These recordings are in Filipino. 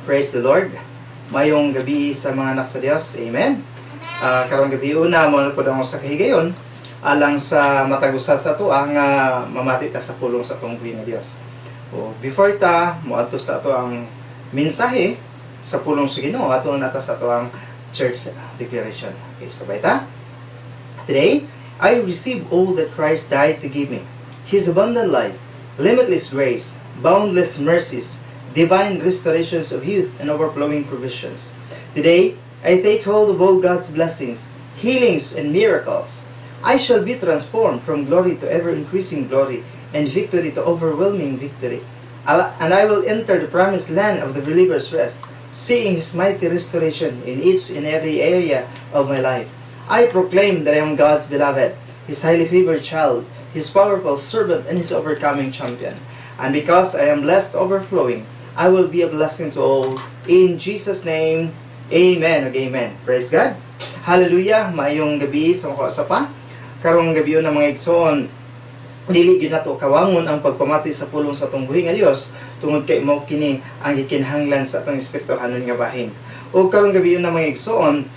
Praise the Lord. Mayong gabi sa mga anak sa Dios. Amen. Karong gabi una mo po daw sa kahigayon alang sa matagusat sa to ang mamati ta sa pulong sa tungbuhi nga Dios. O before ta moadto sa ato ang mensahe sa pulong sa Ginoo, ato nata sa ato ang church declaration. Okay, sabay ta. Today, I receive all that Christ died to give me. His abundant life, limitless grace, boundless mercies, divine restorations of youth and overflowing provisions. Today, I take hold of all God's blessings, healings, and miracles. I shall be transformed from glory to ever-increasing glory and victory to overwhelming victory. And I will enter the promised land of the believer's rest, seeing His mighty restoration in each and every area of my life. I proclaim that I am God's beloved, His highly favored child, His powerful servant, and His overcoming champion. And because I am blessed overflowing, I will be a blessing to all. In Jesus' name, Amen. Okay, Amen. Praise God. Hallelujah. Maayong gabi sa mga kausapa. Karong gabi yun ng mga igsoon. Dili yun na to kawangon ang pagpamati sa pulong sa tungbuhi nga Diyos. Tungod kay mo kini ang ikinahanglan sa atong espirituhanon nga bahin. O karong gabi yun ng mga igsoon,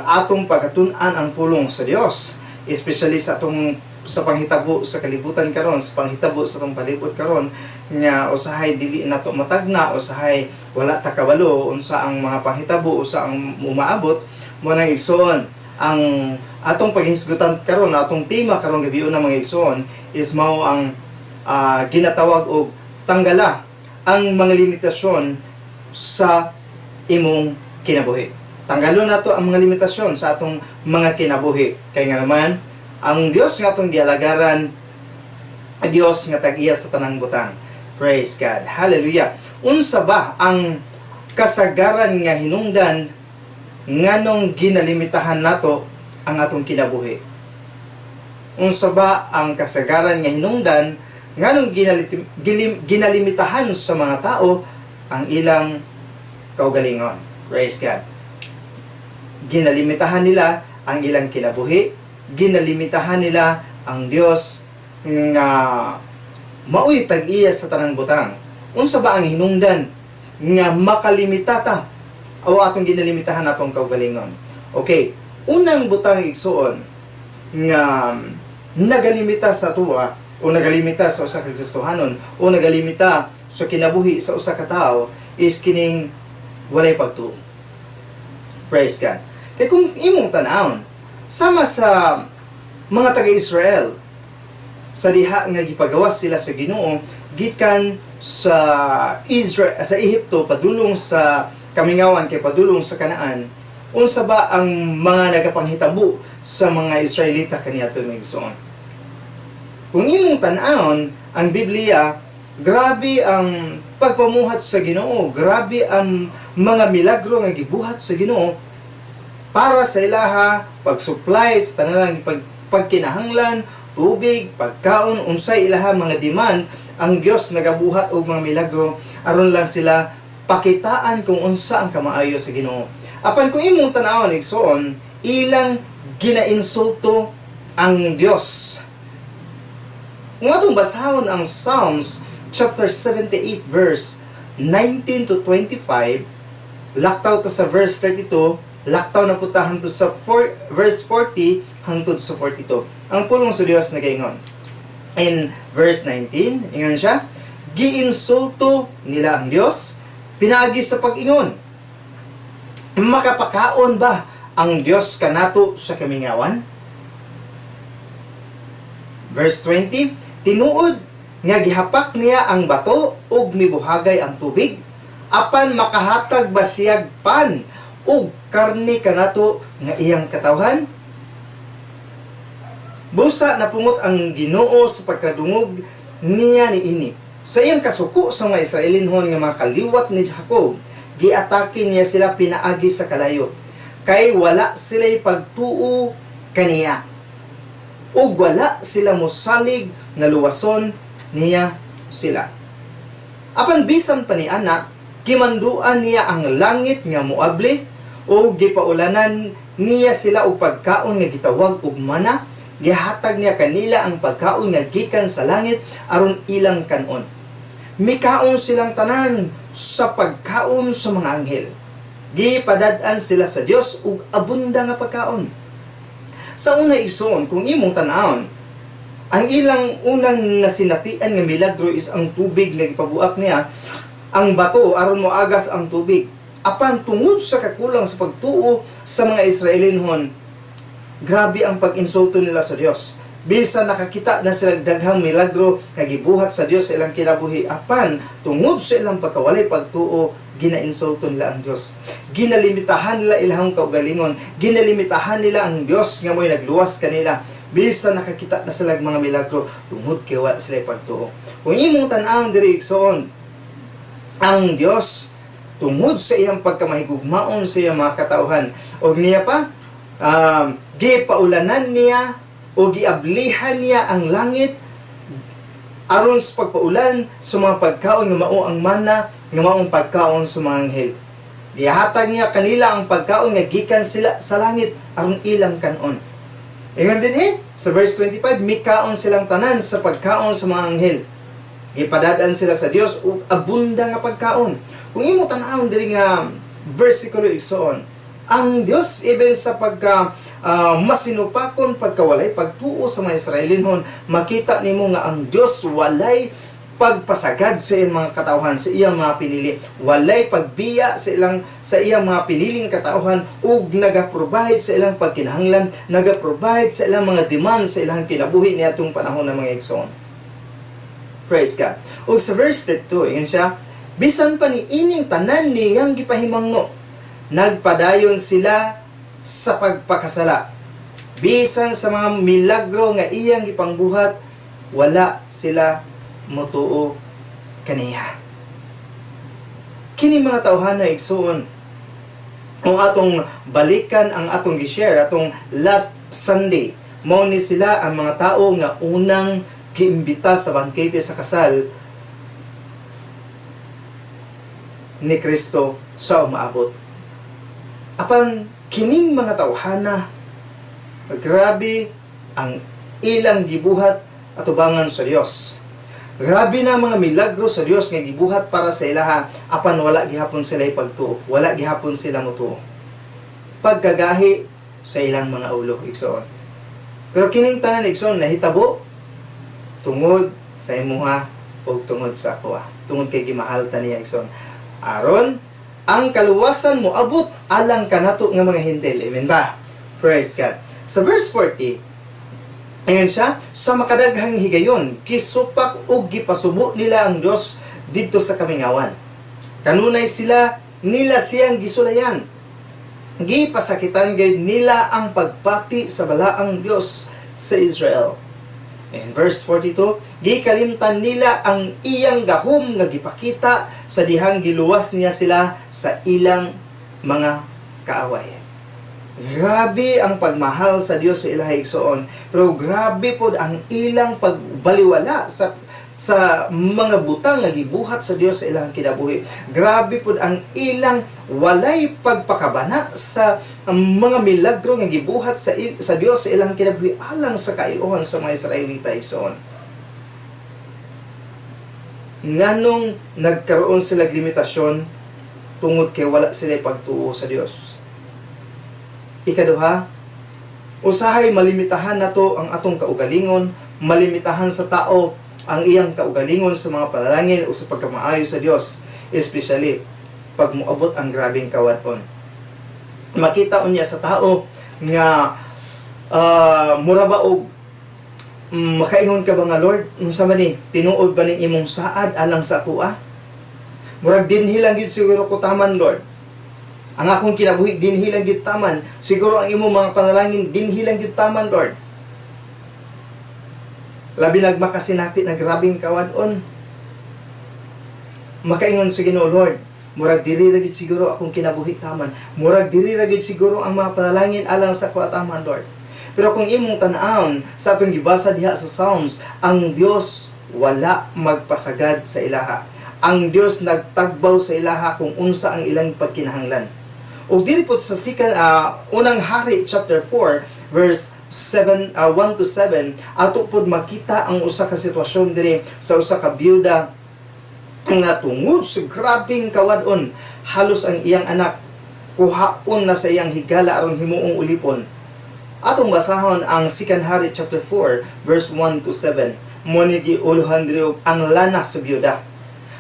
atong pagatunan ang pulong sa Diyos. Especially sa atong sa panghitabo sa kalibutan karon, sa panghitabo sa atong palibot karon nga usahay dili nato matagna, usahay wala ta kabalo unsa ang mga panghitabo, usa ang umaabot mo nang igsoon. Ang atong paghisgutan karon, atong tema karong gabi na mga igsoon is mao ang ginatawag og tanggala ang mga limitasyon sa imong kinabuhi. Tanggalon nato ang mga limitasyon sa atong mga kinabuhi. Kay nga naman ang Dios nga atong gialagaran, Dios nga tag-iya sa tanang butang. Praise God. Hallelujah. Unsa ba ang kasagaran nga hinungdan nganong ginalimitahan nato ang atong kinabuhi? Unsa ba ang kasagaran nga hinungdan nganong ginalimitahan sa mga tao ang ilang kaugalingon? Praise God. Ginalimitahan nila ang ilang kinabuhi, ginalimitahan nila ang Dios nga maoy tag-iya sa tanang butang. Unsa ba ang hinungdan nga makalimitata o atong ginalimitahan atong kaugalingon? Okay, unang butang igsuon nga nagalimita sa tuwa o nagalimita sa usa ka Kristohanon o nagalimita sa kinabuhi sa usa ka tawo is kining walay pagtuo. Praise God. Kaya kung imong tanawon sama sa mga taga-Israel sa diha nga gipagawas sila sa Ginoo gikan sa Israel sa Ehipto padulong sa kamingawan kay padulong sa Kanaan, unsa ba ang mga nagapanghitabo sa mga Israelita kaniadto migsoon? Kung imong tan-awon ang Biblia, grabe ang pagpamuhat sa Ginoo, grabe ang mga milagro nga gibuhat sa Ginoo para sa ilaha, pag-supply sa tanan pagkinahanglan, tubig, pagkaon, unsay ilaha mga demand, ang Dios nagabuhat og mga milagro aron lang sila pakitaan kung unsa ang kamaayo sa Ginoo. Apan kung imong tan-awon igsoon, ilang ginainsulto ang Dios. Kung atong basahon ang Psalms chapter 78 verse 19 to 25, laktaw ta sa verse 32, laktaw na puta hangtod sa verse 40 hangtod sa 42. Ang pulong sa Dios nagaingon. In verse 19, ingon siya, giinsulto nila ang Dios, pinaagi sa pag-ingon. Makapakaon ba ang Dios kanato sa kamingawan? Verse 20, tinuod nga gihapak niya ang bato ug mibuhagay ang tubig, apan makahatag ba siyag pan ug karne kanato nga iyang katawhan? Busa napungot ang Ginoo sa pagkadungog niya niini. Sa iyang kasuko sa mga Israelinhon nga mga kaliwat ni Jacob, giatake niya sila pinaagi sa kalayo. Kay wala sila'y pagtuo kaniya. Ug wala sila mosalig nga luwason niya sila. Apan bisan pa ni ana, kimanduan niya ang langit nga moabli, o gipaulanan niya sila og pagkaon nga gitawag og mana, gihatag niya kanila ang pagkaon nga gikan sa langit aron ilang kanon. Mikaon silang tanan sa pagkaon sa mga anghel. Gipadad-an sila sa Dios ug abunda nga pagkaon. Sa una igsoon, kung imong tan-awon, ang ilang unang nasinatian nga milagro is ang tubig nga gipabuak niya ang bato aron moagas ang tubig. Apan tungod sa kakulang sa pagtuo sa mga Israelinhon, grabe ang pag-insulto nila sa Dios. Bisa nakakita na sila daghang milagro nga gibuhat sa Dios sa ilang kinabuhi, apan tungod sa ilang pagkawalay pagtuo, ginainsulto nila ang Dios. Ginalimitahan nila ilang kaugalingon, ginalimitahan nila ang Dios nga mo'y nagluwas kanila. Bisa nakakita na sila mga milagro, tungod kay wala sila pagtuo. Kung imong tan-awon diri igsoon, ang Dios tungod sa iyang pagkamahigugmaon sa iyang mga katauhan, og niya pa gipaulanan niya o giablihan niya ang langit aron sa pagpaulan sa mga pagkaon nga mao ang mana nga maong pagkaon sa mga anghel. Gihatag niya kanila ang pagkaon nga gikan sila sa langit aron ilang kanon. Ingon din sa verse 25, mikaon silang tanan sa pagkaon sa mga anghel. Gipadad-an sila sa Dios ug abunda nga pagkaon. Kung imo tan-awon diri nga versikulo igsoon, ang Dios even sa pagka masinupakon pagkawalay pagtuo sa mga Israelinhon, makita nimo nga ang Dios walay pagpasagad sa iyang mga katawhan, sa iyang mga pinili, walay pagbiya sa iyang mga piniling katawhan, ug naga-provide sa ilang pagkinahanglan, naga-provide sa ilang mga demand sa ilang kinabuhi niadtong panahon ng mga igsoon. Praise God. Ug sa verse 2, ingon siya, bisan pa ni ining tanan niyang gipahimangno, nagpadayon sila sa pagpakasala. Bisan sa mga milagro nga iyang gipangbuhat, wala sila motuo kaniya. Kini mga tawhana igsoon, kung atong balikan ang atong gi-share atong last Sunday, mao ni sila ang mga tao nga unang giimbita sa bangkete sa kasal ni Kristo sa umaabot. Apan kining mga tawhana, grabe ang ilang gibuhat atubangan sa Dios. Grabe na mga milagro sa Dios nga gibuhat para sa ilaha, apan wala gihapon sila pagtuo, wala gihapon sila motuo. Pagkagahi sa ilang mga ulo igsoon. Pero kining tanan igsoon nahitabo tungod sa imuha o tungod sa ako, tungod kay gimahal ta niya igsoon. Aron ang kaluwasan mo abot alang kanato nga mga Hintil. Amen ba? Praise God. Sa verse 40, ayan siya, sa makadaghang higayon, kisupak o gipasubo nila ang Diyos dito sa kamingawan. Kanunay nila siyang gisulayan. Gipasakitan gayud nila ang pagpati sa balaang Diyos sa Israel. In verse 42, gikalimtan nila ang iyang gahom nga gipakita sa dihang giluwas niya sila sa ilang mga kaaway. Grabe ang pagmahal sa Dios sa ilang igsoon, pero grabe pod ang ilang pagbaliwala sa mga butang nga gibuhat sa Dios sa ilang kinabuhi. Grabe pod ang ilang walay pagpakabana sa mga milagro nga gibuhat sa Dios sa ilang kinabuhi alang sa kaiuhan sa mga Israelita igsoon. Nganong nagkaroon sila limitasyon tungod kay wala sila pagtuo sa Dios. Ikaduha, usahay malimitahan nato ang atong kaugalingon, malimitahan sa tao ang iyang kaugalingon sa mga panalangin o sa pagkamaayo sa Dios, especially pag moabot ang grabing kawadon. Makita unya sa tao nga mura ba og makaingon ka ba nga Lord, unsa man ni tinuod ba ning imong saad alang sa tuwa? Murag dinhi lang gyud siguro ko taman Lord. Ang akong kinabuhi dinhi lang gyud taman. Siguro ang imong mga panalangin dinhi lang gyud taman Lord. Labi nagmakasinati na grabing kawadon. Makaingon sa Ginoo Lord, murag diri ra gyud siguro akong kinabuhi taman. Murag diri ra gyud siguro ang mga panalangin alang sa kuwa taman Lord. Pero kung imong tan-awon sa atong gibasa diha sa Psalms, ang Dios wala magpasagad sa ilaha. Ang Dios nagtagbaw sa ilaha kung unsa ang ilang pagkinahanglan. O dili po sa unang hari chapter 4 verse 1 to 7 ato pod makita ang usa ka sitwasyon diri sa usa ka byuda nga tungod sa grabing kawadon halos ang iyang anak kuhaon na sa iyang higala aron himuong ulipon. Atong basahon ang 2 Hari chapter 4 verse 1 to 7. Muni giuluhan diri ang lana sa byuda.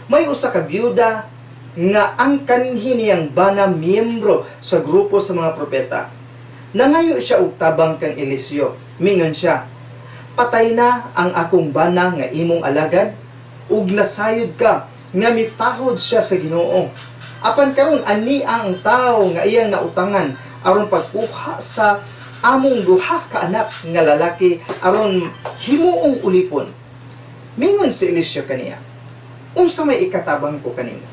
May usa ka byuda nga ang kanhi niyang bana miyembro sa grupo sa mga propeta. Nangayo siya og tabang kang Eliseo. Mingon siya, patay na ang akong bana nga imong alagad ug nasayod ka nga mitahod siya sa Ginoo. Apan karon ani ang tawo nga iyang nautangan aron pagkuha sa among duha ka anak nga lalaki aron himuong ulipon. Mingon si Eliseo kaniya, unsa may ikatabang ko kanimo?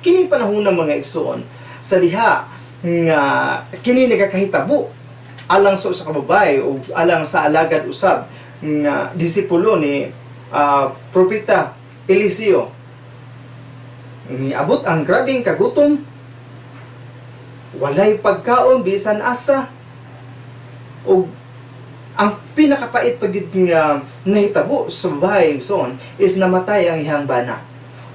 Kini panahon ng mga igsoon sa diha nga kini nagakahitabo alang sa usa ka babae o alang sa alagad usab nga disipulo ni propeta Eliseo. Niabot ang grabing kagutom, walay pagkaon bisan asa, o ang pinakapait pagid nga nahitabo sa bahay son is namatay ang iyang bana.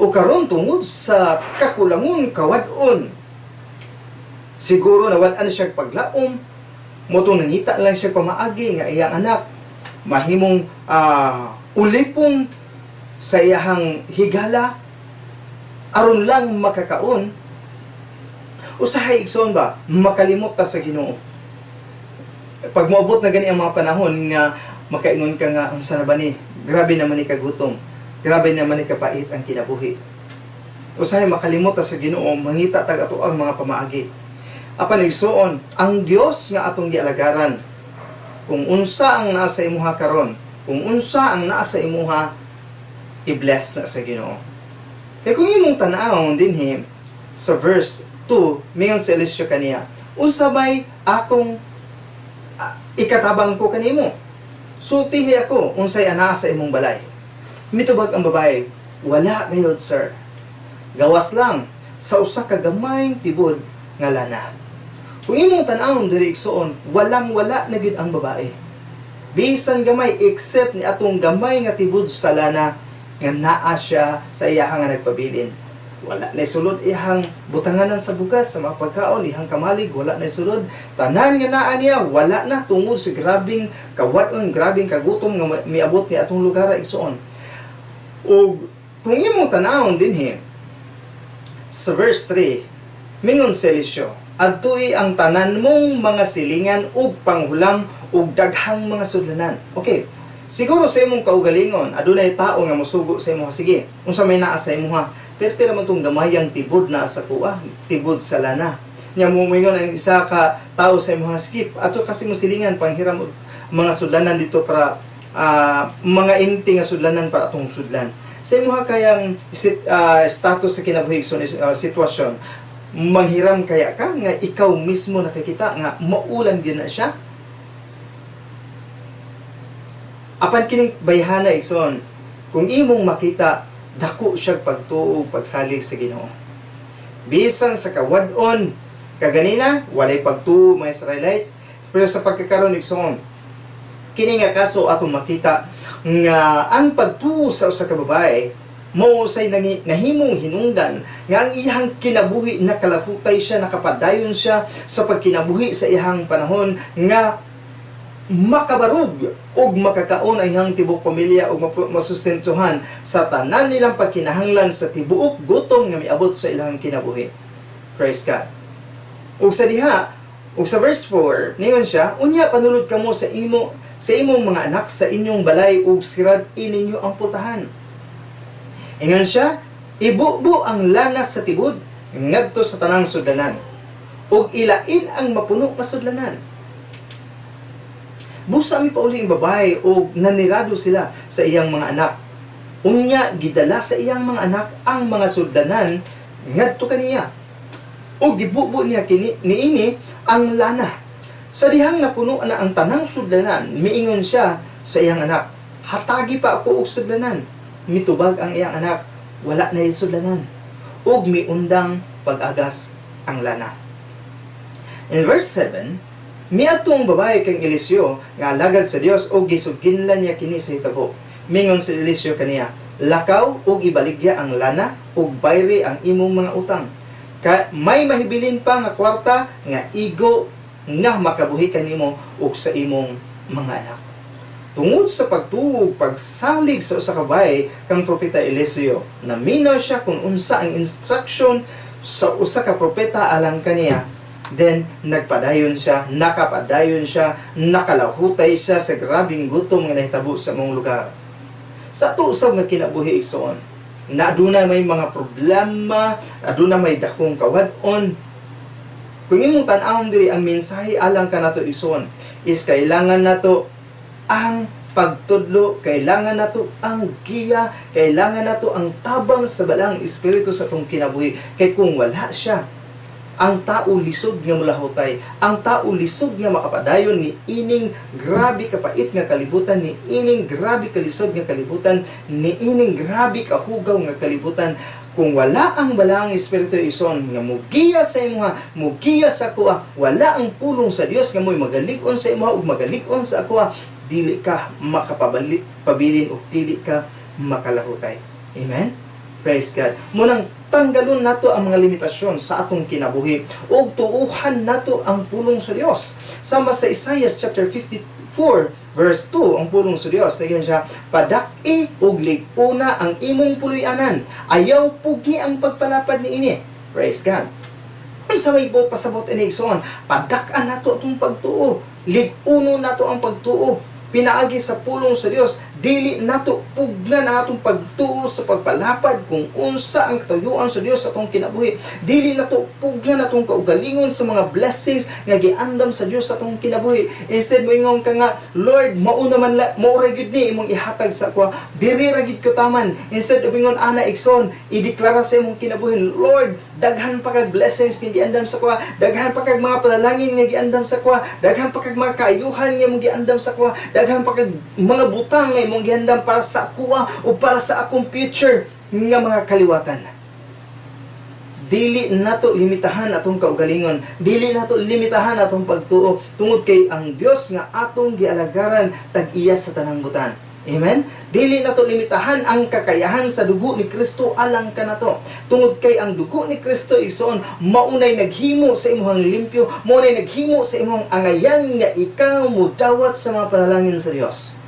O karon tungod sa kakulangon kawadon, siguro nawalan siya paglaom, motong nangita lang siya pamaagi nga iyang anak mahimong ulipong sa iyang higala aron lang makakaon. Usahay igsoon ba makalimot ta sa Ginoo? Pag moabot na gani ang mga panahon nga makaingon ka nga unsa na ba ni, grabe naman ni kagutom, grabe naman ni kapait ang kinabuhi. Usahay makalimot ta sa Ginoo, mangita tag ato ang mga pamaagi. Apan igsoon, ang Dios nga atong gialagaran, kung unsa ang naa sa imuha karon, kung unsa ang naa sa imuha, i-bless na sa Ginoo. Kaya kung imong tan-awon dinhi sa verse 2, mingon si Eliseo kaniya, unsa may akong ikatabang ko kanimo? Sultihi ako unsay ana sa imong balay. Mitubag ang babae, wala gayod sir. Gawas lang sa usa ka gamayng tibod nga lana. Kung imong tan-awon diri igsoon, walang-wala na gid ang babae. Bisan gamay except ni atong gamay nga tibod sa lana nga naa siya sa iyahang nga nagpabilin. Wala na sulod iyang butanganan sa bugas, sa mga pagkaon, iyang kamalig, wala na sulod. Tanan nga naa niya, wala na tungod sa grabing kawadon, grabing kagutom nga miabot ni atong lugar igsoon. O kung imong tanawon dinhi sa verse 3, mingon si Eliseo, adtoy ang tanan mong mga silingan ug panghulam ug daghang mga sudlanan. Okay. Siguro sa imong kaugalingon, adunay tao nga mosugo sa imo, sige, unsa may naa sa imuha, pero man tong gamayang tibod na sa kuha, tibod sa lana. Nya mo mingon ang isa ka tao sa imuha, skip ato kasi mo silingan panghiram mga sudlanan dito para mga empty nga sudlanan para atong sudlan. Sa imuha kayang status sa kinabuhi sitwasyon, manghiram kaya ka nga ikaw mismo nakakita nga maulang gyud na siya. Apan kining bayhana igsoon, kung imong makita dako siya pagtuo pagsalig sa Ginoo. Bisan sa kawadon kaganina walay pagtuo mga Israelites, pero sa pagkakaron igsoon, kini nga kaso atong makita nga ang pagtuo sa usa ka babae mao say nahimong hinungdan nga ang iyang kinabuhi nakalahutay siya, nakapadayon siya sa pagkinabuhi sa iyang panahon nga makabarog ug makakaon ang iyang tibok pamilya ug masustentuhan sa tanan nilang pagkinahanglan sa tibuok gutom nga miabot sa ilang kinabuhi. Praise God. Ug sa diha, ug sa verse 4, ningon siya, unya panulod kamo sa imong mga anak sa inyong balay ug sirad ininyo ang putahan. Ingon siya, ibubo ang lanas sa tibod ngadto sa tanang sudlanan ug ilain ang mapuno nga sudlanan. Busa mi pauli ang babae o nanirado sila sa iyang mga anak. Unya gidala sa iyang mga anak ang mga sudlanan ngadto kaniya. O gibubo niya niini ang lana. Sa dihang napuno na ang tanang sudlanan, miingon siya sa iyang anak, hatagi pa ako og sudlanan. Mitubag ang iyang anak, wala na sudlanan. Ug miundang pag-agas ang lana. In verse 7, miadtong babae kang Eliseo nga alagad sa Dios o gisugkinlan niya kini sa hitabo. Mingon si Eliseo kaniya, lakaw ug ibaligya ang lana ug bayri ang imong mga utang. May mahibilin pa nga kwarta nga igo nga makabuhi kanimo ug sa imong mga anak. Tungod sa pagtuog, pagsalig sa usa ka bahay kang propeta Eliseo, naminaw siya kung unsa ang instruction sa usa ka propeta alang kaniya. Then nagpadayon siya, nakapadayon siya, nakalahutay siya sa grabing gutom nga nahitabo sa mong lugar. Sa tusab nga kinabuhi igsoon, na aduna may mga problema, aduna may dakong kawadon. Kung imong tan-awon diri ang mensahe alang kanato igsoon is kailangan nato ang pagtudlo, kailangan nato ang giya, kailangan nato ang tabang sa balang espiritu sa atong kinabuhi. Kay kung wala siya, ang tao lisod nga mulahutay, ang tao lisod nga makapadayon ni ining grabe kapait nga kalibutan, ni ining grabe kalisod nga kalibutan, ni ining grabe kahugaw nga kalibutan. Kung wala ang balang espiritu ison nga mugiya sa imuha, mugiya sa kuha, wala ang pulong sa Dios nga mo'y magalig-on sa imuha ug magalig-on sa kuha, dili ka makapabilin o dili ka makalahutay. Amen? Praise God. Munang tanggalon nato ang mga limitasyon sa atong kinabuhi o tuuhan nato ang pulong sa Dios. Sama sa Isaiah chapter 54 verse 2, ang pulong sa Dios, nagyan siya, padaki ug liguna ang imong puloy-anan, ayaw pugi ang pagpalapad ni ini. Praise God. Sa may pasabot inigsoon, padak-an nato atong pagtuo, liguno nato ang pagtuo, pinaagi sa pulong sa Dios, dili nato pugnan ang atong pagtuo sa pagpalapad kung unsa ang katuyuan sa Dios sa atong kinabuhi. Dili nato pugnan atong kaugalingon sa mga blessings nga giandam sa Dios sa atong kinabuhi. Instead moingon ka nga, Lord, mao naman mao ra gyud ni imong ihatag sa ako, diri ra gyud ko taman. Instead moingon ana igsoon, ideklara sa imong kinabuhi, Lord, daghan pa kag blessings nga giandam sa ako, daghan pa kag mga panalangin nga giandam sa ako, daghan pa kag mga kaayuhan nga imong giandam sa ako, daghan pa kag mga butang nga imong gihandam para sa kuha o para sa akong future nga mga kaliwatan. Dili nato limitahan atong kaugalingon, dili nato limitahan atong pagtuo, tungod kay ang Dios nga atong gialagaran tag-iya sa tanang butan. Amen? Dili nato limitahan ang kakayahan sa dugo ni Kristo alang kanato. Tungod kay ang dugo ni Kristo ison maunay naghimo sa imong limpyo, maunay naghimo sa imong angayan nga ikaw mudawat sa mga panalangin sa Dios.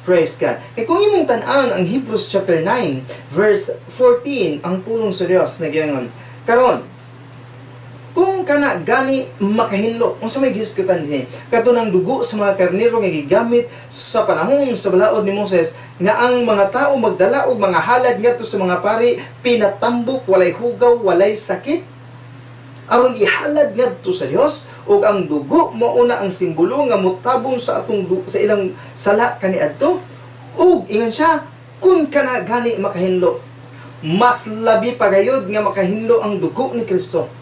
Praise God. Kaya kung imong tan-awon ang Hebrews chapter 9 verse 14, ang pulong sa Dios nagyingon, karon kung kana gani makahinlo, unsa may gisgutan dinhi, kadto nang dugo sa mga karnero nga gigamit sa panahon sa balaod ni Moses, nga ang mga tao magdala og mga halad ngadto sa mga pari, pinatambok, walay hugaw, walay sakit, aron ihalad ngadto sa Dios, ug ang dugo mauna ang simbolo nga mutabong sa atong sa ilang sala kaniadto. Ug ingon siya, kun kana gani makahinlo, mas labi pa gayud nga makahinlo ang dugo ni Kristo.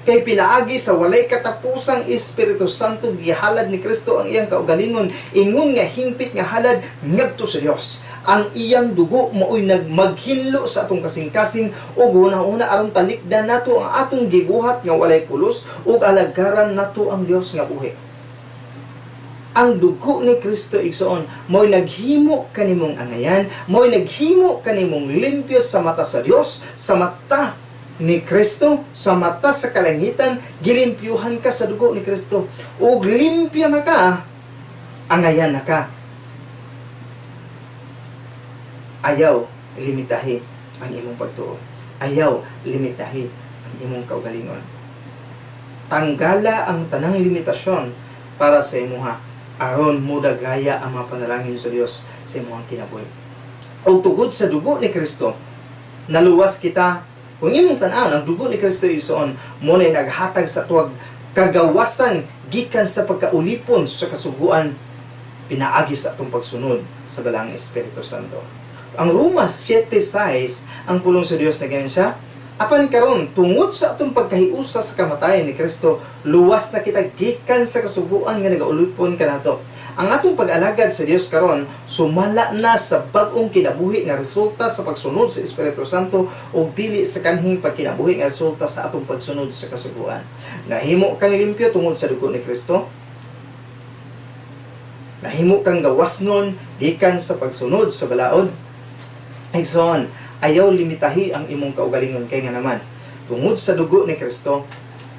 Kay pinaagi sa walay katapusang Espiritu Santo gihalad ni Kristo ang iyang kaugalingon, ingon nga hingpit nga halad ngadto sa Dios. Ang iyang dugo maoy nagmaghinlo sa atong kasing-kasing ug una-una aron talikdan nato ang atong gibuhat nga walay pulos ug alagaran nato ang Dios nga buhi. Ang dugo ni Kristo igsoon mo'y naghimo kanimong angayan, mo'y naghimo kanimong limpyo sa mata sa Dios, sa mata ni Kristo, sa mata sa kalangitan, gilimpyuhan ka sa dugo ni Kristo. Ug limpyo na ka, angayan na ka. Ayaw limitahi ang imong pagtuo. Ayaw limitahi ang imong kaugalingon. Tanggala ang tanang limitasyon para sa imuha, aron mo dagaya ang mga panalangin sa Dios sa imong kinabuhi. O tugod sa dugo ni Kristo, naluwas kita. Kung imong tan-awon ang dugo ni Kristo ison, mo na naghatag sa tuwag kagawasan gikan sa pagkaulipon sa kasuguan, pinaagi sa atong pagsunod sa balang Espiritu Santo. Ang Romas 7:6, ang pulong sa Dios na ganyan siya, apan karon tungod sa atong pagkahiusa sa kamatayon ni Kristo, luwas na kita gikan sa kasuguan nga nagaulipon kanato. Ang atong pag-alagad sa Dios karon sumala na sa bag-ong kinabuhi nga resulta sa pagsunod sa Espiritu Santo ug dili sa kanhing pagkinabuhi nga resulta sa atong pagsunod sa kasuguan. Nahimo kang limpyo tungod sa dugo ni Kristo. Nahimo kang gawasnon gikan sa pagsunod sa balaod. Igsoon, ayaw limitahi ang imong kaugalingon kay nga naman tungod sa dugo ni Kristo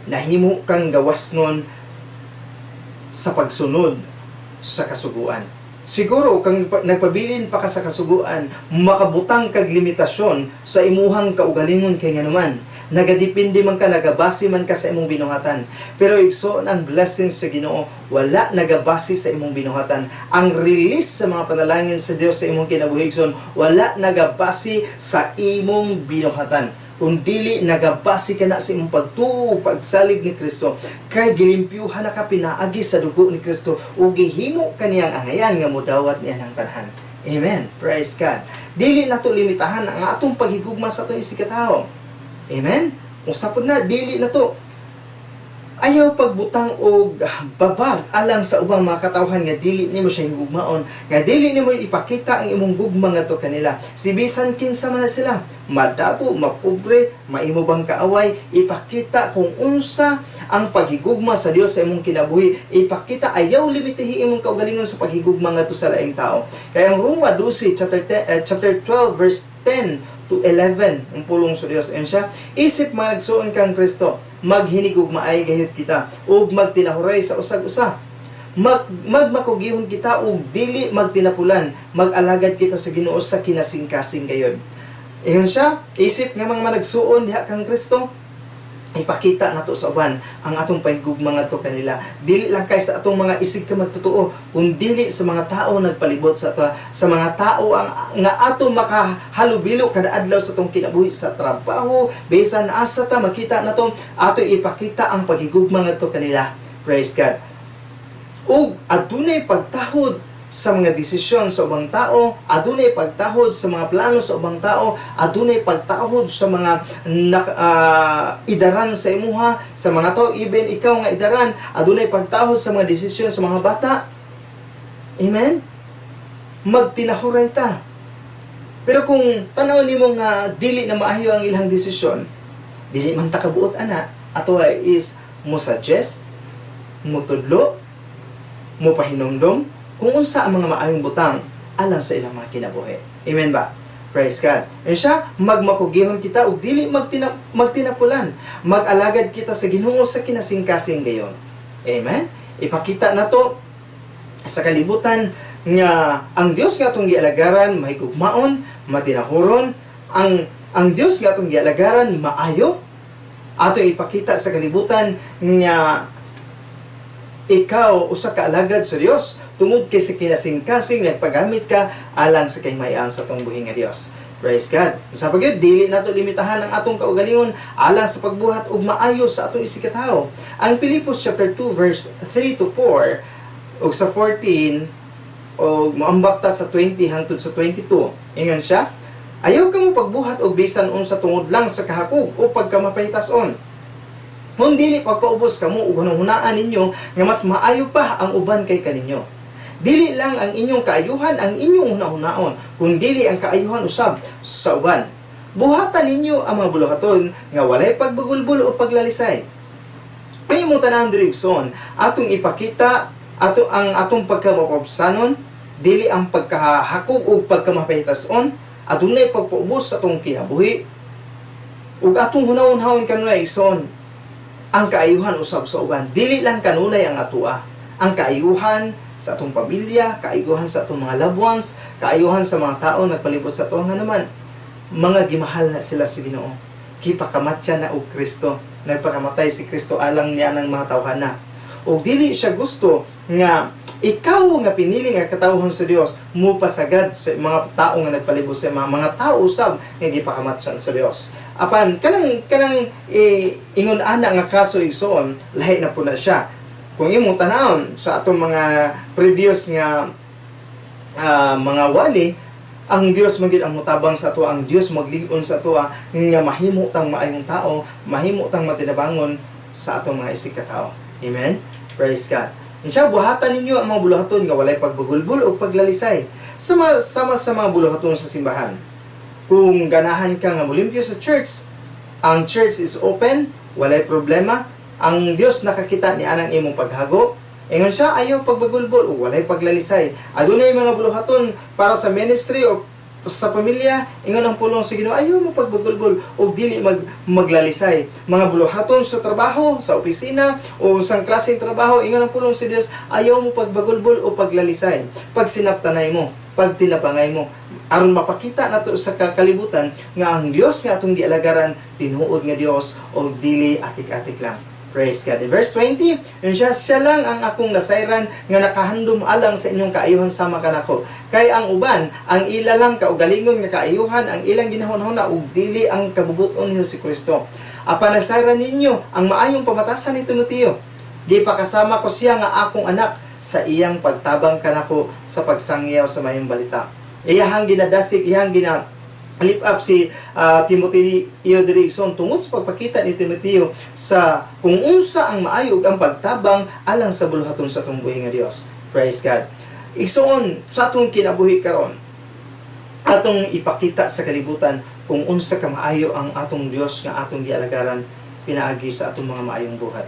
nahimo kang gawas nun sa pagsunod sa kasuguan. Siguro kang nagpabilin pa ka sa kasuguan, makabutang kag limitasyon sa imuhang kaugalingon kay nga naman. Nagadepende man ka, nagabase man ka sa imong binuhatan. Pero igsoon ang blessings sa Ginoo, wala nagabase sa imong binuhatan. Ang release sa mga panalangin sa Dios sa imong kinabuhi igsoon, wala nagabase sa imong binuhatan. Kung dili nagabase ka na sa imong pagtuo, pagsalig ni Kristo, kay gilimpyuhan na ka pinaagi sa dugo ni Kristo, ug gihimo kaniyang angayan nga modawat niya ng tanhan. Amen. Praise God. Dili nato limitahan ang atong paghigugma sa atong isikatawo. Amen. Usapod na, dili na to. Ayaw pagbutang og babag alang sa ubang mga katawhan nga dili nimo siya higugmaon, nga dili nimo ipakita ang imong gugma ngadto kanila. Si bisan kinsa man na sila, madato, mapobre, maimo bang kaaway, ipakita kung unsa ang paghigugma sa Dios sa imong kinabuhi. Ipakita, ayaw limitahi imong kaugalingon sa paghigugma ngadto sa laing tao. Kaya ang Roma 12 chapter 12 verse 10 to 11 ang pulong sa Dios and siya, isip managsuon kang Kristo, maghinigog maay gayud kita ug magtinahuray sa usag-usa, magmakugihon kita ug dili magtinapulan, mag-alagad kita sa Ginoo sa kinasing-kasing gayud. Ingon siya, isip nga mga managsuon diha kang Kristo, ipakita nato sa uban ang atong pahigugma ngadto kanila. Dili lang kay sa atong mga isig ka magtotoo, kun dili sa mga tao nagpalibot sa ato, sa mga tao ang nga ato makahalubilo kada adlaw sa atong kinabuhi sa trabaho, bisan asa ta makita nato, ato ipakita ang paghigugma ngadto kanila. Praise God. Ug adunay pagtahod sa mga desisyon sa ubang tao, adunay pagtahod sa mga plano sa ubang tao, adunay pagtahod sa mga idaran sa imuha, sa mga tao, even ikaw nga idaran, adunay pagtahod sa mga desisyon sa mga bata. Amen? Magtinahuray ta. Pero kung tanaw nimo nga dili na maayo ang ilang desisyon, dili man ta kabuot ana, ato is mo suggest, mo tudlo, mo pahinumdom kung unsa ang mga maayong butang alang sa ilang mga kinabuhi. Amen ba? Praise God. And siya, magmakugihon kita ug dili magtinapulan. Mag-alagad kita sa Ginoo sa kinasing-kasing gayon. Amen? Ipakita na to sa kalibutan nga ang Dios nga atong gialagaran mahigugmaon, matinahuron, ang Dios nga atong gialagaran maayo. Ato ipakita sa kalibutan nga ikaw usa ka alagad sa Dios tungod kay sa kinasing-kasing nagpagamit ka alang sa kahimayan sa atong buhi nga Dios. Praise God. Sa pagyud dili nato limitahan ang atong kaugalingon alang sa pagbuhat ug maayo sa atong isikatawo. Ang Pilipos chapter 2 verse 3 to 4 ug sa 14 ug moambak ta sa 20 hangtod sa 22. Ingon siya, ayaw kamo pagbuhat og bisan unsa tungod lang sa kahakog o pagkamapahitason. Kung dili pagpaubos kamo ug hunahunaan ninyo nga mas maayo pa ang uban kay kaninyo. Dili lang ang inyong kaayuhan ang inyong hunahunaon, kung dili ang kaayuhan usab sa uban. Buhatan ninyo ang mga buluhaton nga walay pagbugulbul o paglalisay. Ay mo tanang dirigson, atong ipakita ang atong pagkamapabsanon, dili ang pagkahakog o pagkamapahitason, adunay pagpaubos sa atong kinabuhi. Ug atong hunahon-hawon kanunay igsoon, ang kaayuhan usab sa uban, dili lang kanunay ang atua. Ang kaayuhan sa atong pamilya, kaayuhan sa atong mga loved ones, kaayuhan sa mga tao nagpalibot sa ato nga naman. Mga gimahal na sila sa Ginoo. Gipakamatya na og Kristo. Nagpakamatay si Kristo alang niya ng mga tawhana. O dili siya gusto nga ikaw nga pinili nga katawhan sa Dios mo pasagad sa mga tao nga nagpalibot sa mga tao usab nga gipakamatyan sa Dios. Apan kanang ingon ana nga kaso igsoon, lahi na po na siya. Kung imong tanawon sa atong mga previous nga mga wali, ang Dios magid ang mutabang sa ato, ang Dios maglig-on sa ato nga mahimo tang maayong tao, mahimo tang matinabangon sa atong mga isikatawo. Amen. Praise God. Insya, buhatan ninyo ang mga buluhaton nga walay pagbugulbul o paglalisay. Sama sa mga buluhaton sa simbahan. Kung ganahan ka nga mulimpyo sa church, ang church is open, walay problema. Ang Dios nakakita ni anang imong paghago. Ingon siya, ayaw pagbugulbul o walay paglalisay. Adunay mga buluhaton para sa ministry o sa pamilya, ingon ang pulong sa Ginoo, ayaw mo pagbagulgol o dili maglalisay. Mga buluhaton sa trabaho, sa opisina, o sa klaseng trabaho, ingon ang pulong sa Dios, ayaw mo pagbagulgol o paglalisay. Pag sinaptanay mo, pag tinapangay mo, aron mapakita nato sa kalibutan nga ang Dios nga atong gialagaran tinuod nga Dios o dili atik-atik lang. Praise God. In verse 20, siya lang ang akong nasayran nga nakahandom alang sa inyong kaayuhan sama kanako. Kay ang uban, ang ila lang kaugalingon nga kaayuhan, ang ilang ginahon-hona ug dili ang kabubuton ni Hesus Kristo. Apan nasayran ninyo ang maayong pamatasan ni Timoteo. Di pa kasama ko siya nga akong anak sa iyang pagtabang kanako sa pagsangyaw sa mayong balita. Iyahang ginadasig, iyahang lift up si Timoteo Dirigson tungod sa pagpakita ni Timoteo sa kung unsa ang maayo ug ang pagtabang alang sa buluhaton sa atong buhi nga Dios. Praise God. Igsoon sa atong kinabuhi karon, atong ipakita sa kalibutan kung unsa ka maayo ang atong Dios nga atong gialagaran pinaagi sa atong mga maayong buhat.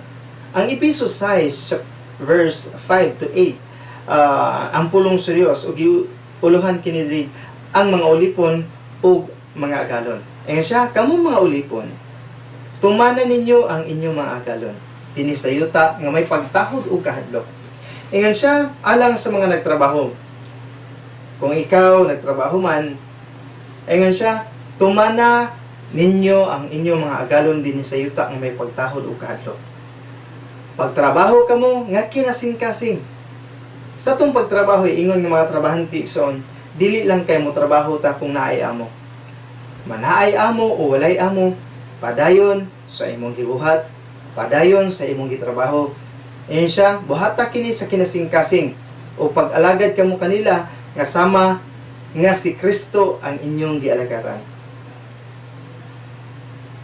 Ang Ephesians 6 verse 5 to 8, ang pulong sa Dios ug uluhan kini ang mga ulipon o mga agalon. Ngayon siya, kamo mga ulipon, tumanan ninyo ang inyong mga agalon. Dinisayuta nga may pagtahod o kahadlok. Ngayon siya, alang sa mga nagtrabaho. Kung ikaw nagtrabaho man, ngayon siya, tumana ninyo ang inyong mga agalon dinisayuta nga may pagtahod o kahadlok. Pagtrabaho kamo nga kinasing-kasing. Sa tong pagtrabaho, ingon ng mga trabahanti son, dili lang kay mo trabaho ta kung naay amo. Manaay amo o walay amo, padayon sa imong gibuhat, padayon sa imong gitrabaho. Ayan siya, buhata kini sa kinasing-kasing o pag-alagad kamo kanila nga sama nga si Kristo ang inyong gialagaran.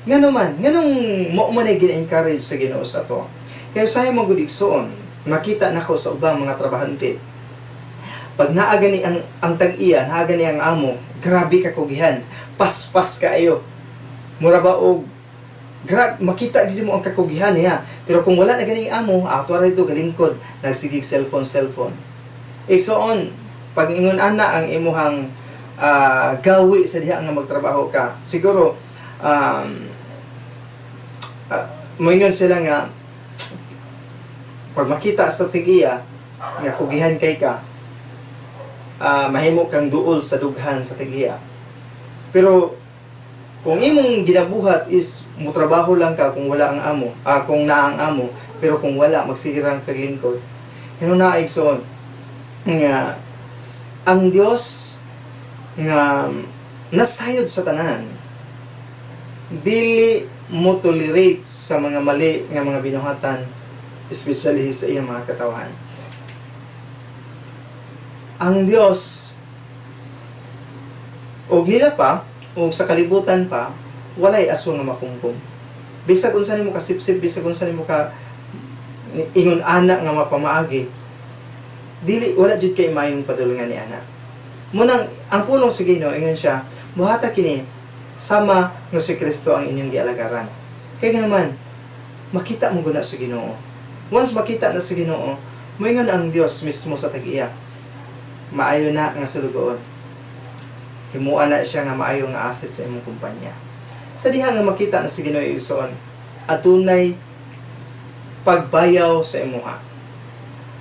Nganong mo man ay gina-encourage sa Ginoo sa to. Kaya sayo magudigsoon, makita nako sa ubang mga trabahante. Pag naagani ang tag-iya, naagani ang amo, grabe ka kugihan, paspas kaayo. Mura ba og makita gid mo ang kakugihan niya. Pero kung wala na ganing amo, ato ra ito galingkod, nagsigig cellphone. Igsoon, pag ingon ana ang imuhang gawi sa diha nga magtrabaho ka, siguro moingon sila nga pag makita sa tigiya nga kugihan kay ka, mahimo kang duol sa dughan sa tigiya. Pero kung imong ginabuhat is mutrabaho lang ka kung wala ang amo, kung naa ang amo, pero kung wala magsigirang paglingkod. Hino na igsoon nga ang Dios nga nasayod sa tanan dili mo tolerate sa mga mali nga mga binuhatan, especially sa iyang mga katawan. Ang Dios og nila pa o sa kalibutan pa walay aso nga makungkong. Bisag unsa nimo kasipsip, bisag unsa nimo ka ingon ana nga mapamaagi, dili wala jud kay mayong padulungan ni ana. Munang ang pulong sa Ginoo ingon siya, buhata kini sama nga si Kristo ang inyong gialagaran. Kaya naman makita mo guna sa Ginoo. Once makita na sa Ginoo, moingon ang Dios mismo sa tag-iya. Maayo na nga sulugoon. Himuan na siya nga maayo nga asset sa imong kumpanya. Sa diha nga makita na sa Ginoo igsoon, atunay pagbayaw sa imuha.